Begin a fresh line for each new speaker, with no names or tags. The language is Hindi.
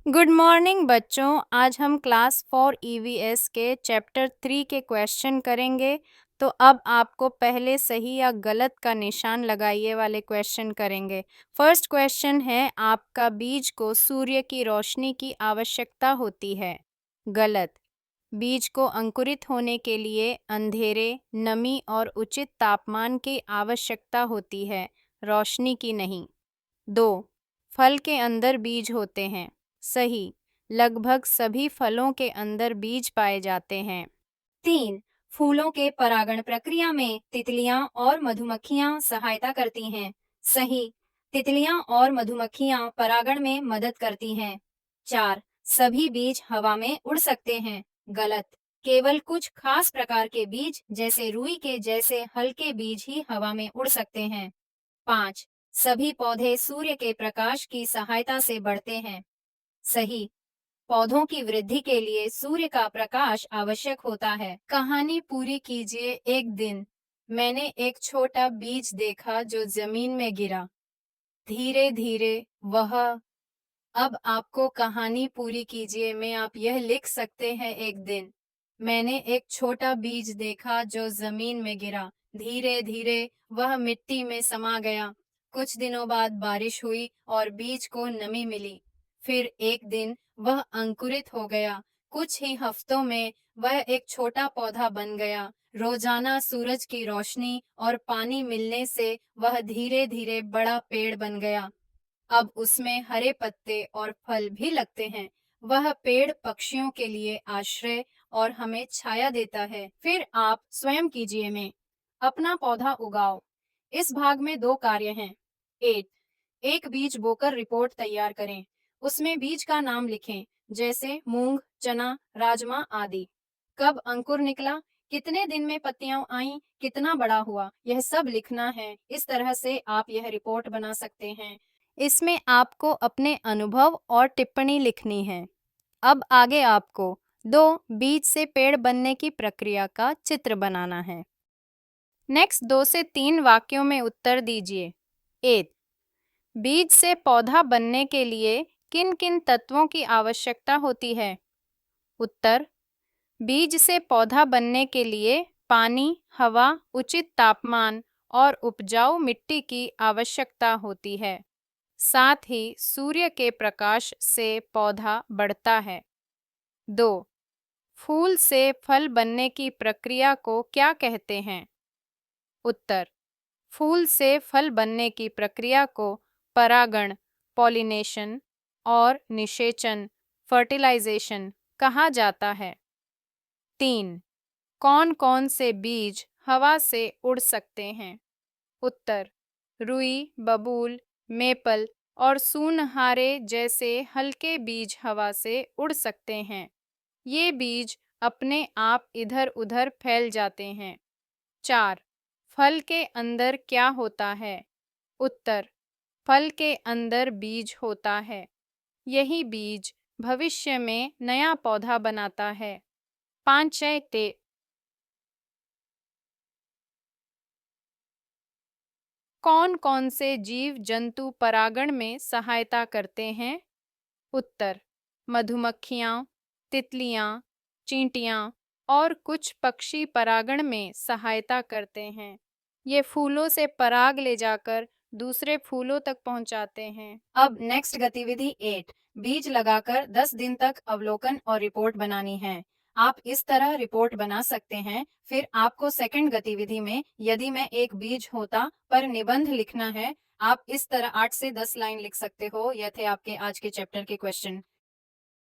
गुड मॉर्निंग बच्चों। आज हम क्लास 4 ईवीएस के चैप्टर 3 के क्वेश्चन करेंगे। तो अब आपको पहले सही या गलत का निशान लगाइए वाले क्वेश्चन करेंगे। फर्स्ट क्वेश्चन है, आपका बीज को सूर्य की रोशनी की आवश्यकता होती है। गलत। बीज को अंकुरित होने के लिए अंधेरे, नमी और उचित तापमान की आवश्यकता होती है, रोशनी की नहीं। 2. फल के अंदर बीज होते हैं। सही। लगभग सभी फलों के अंदर बीज पाए जाते हैं। 3. फूलों के परागण प्रक्रिया में तितलियां और मधुमक्खियां सहायता करती हैं। सही। तितलियां और मधुमक्खियां परागण में मदद करती हैं। 4. सभी बीज हवा में उड़ सकते हैं। गलत। केवल कुछ खास प्रकार के बीज जैसे रुई के जैसे हल्के बीज ही हवा में उड़ सकते हैं। 5. सभी पौधे सूर्य के प्रकाश की सहायता से बढ़ते हैं। सही। पौधों की वृद्धि के लिए सूर्य का प्रकाश आवश्यक होता है। कहानी पूरी कीजिए। एक दिन मैंने एक छोटा बीज देखा जो जमीन में गिरा। धीरे धीरे वह। अब आपको कहानी पूरी कीजिए में आप यह लिख सकते हैं, एक दिन मैंने एक छोटा बीज देखा जो जमीन में गिरा। धीरे धीरे वह मिट्टी में समा गया। कुछ दिनों बाद बारिश हुई और बीज को नमी मिली। फिर एक दिन वह अंकुरित हो गया। कुछ ही हफ्तों में वह एक छोटा पौधा बन गया। रोजाना सूरज की रोशनी और पानी मिलने से वह धीरे धीरे बड़ा पेड़ बन गया। अब उसमें हरे पत्ते और फल भी लगते हैं। वह पेड़ पक्षियों के लिए आश्रय और हमें छाया देता है। फिर आप स्वयं कीजिए में अपना पौधा उगाओ। इस भाग में 2 कार्य हैं। 8. एक बीज बोकर रिपोर्ट तैयार करें। उसमें बीज का नाम लिखें, जैसे मूंग, चना, राजमा आदि। कब अंकुर निकला, कितने दिन में पत्तियां आईं, कितना बड़ा हुआ, यह सब लिखना है। इस तरह से आप यह रिपोर्ट बना सकते हैं। इसमें आपको अपने अनुभव और टिप्पणी लिखनी है। अब आगे आपको 2 बीज से पेड़ बनने की प्रक्रिया का चित्र बनाना है। नेक्स्ट 2 से 3 वाक्यों में उत्तर दीजिए। 8. बीज से पौधा बनने के लिए किन किन तत्वों की आवश्यकता होती है? उत्तर: बीज से पौधा बनने के लिए पानी, हवा, उचित तापमान और उपजाऊ मिट्टी की आवश्यकता होती है। साथ ही सूर्य के प्रकाश से पौधा बढ़ता है। 2. फूल से फल बनने की प्रक्रिया को क्या कहते हैं? उत्तर: फूल से फल बनने की प्रक्रिया को परागण, पॉलिनेशन और निषेचन, फर्टिलाइजेशन कहा जाता है। 3. कौन कौन से बीज हवा से उड़ सकते हैं? उत्तर: रुई, बबूल, मेपल और सूनहारे जैसे हल्के बीज हवा से उड़ सकते हैं। ये बीज अपने आप इधर उधर फैल जाते हैं। 4. फल के अंदर क्या होता है? उत्तर: फल के अंदर बीज होता है। यही बीज भविष्य में नया पौधा बनाता है। 5 ते कौन कौन से जीव जंतु परागण में सहायता करते हैं? उत्तर: मधुमक्खियाँ, तितलियाँ, चींटियाँ और कुछ पक्षी परागण में सहायता करते हैं। ये फूलों से पराग ले जाकर दूसरे फूलों तक पहुंचाते हैं। अब नेक्स्ट गतिविधि 8, बीज लगाकर 10 दिन तक अवलोकन और रिपोर्ट बनानी है। आप इस तरह रिपोर्ट बना सकते हैं। फिर आपको सेकंड गतिविधि में यदि मैं एक बीज होता पर निबंध लिखना है। आप इस तरह 8 से 10 लाइन लिख सकते हो। यह थे आपके आज के चैप्टर के क्वेश्चन।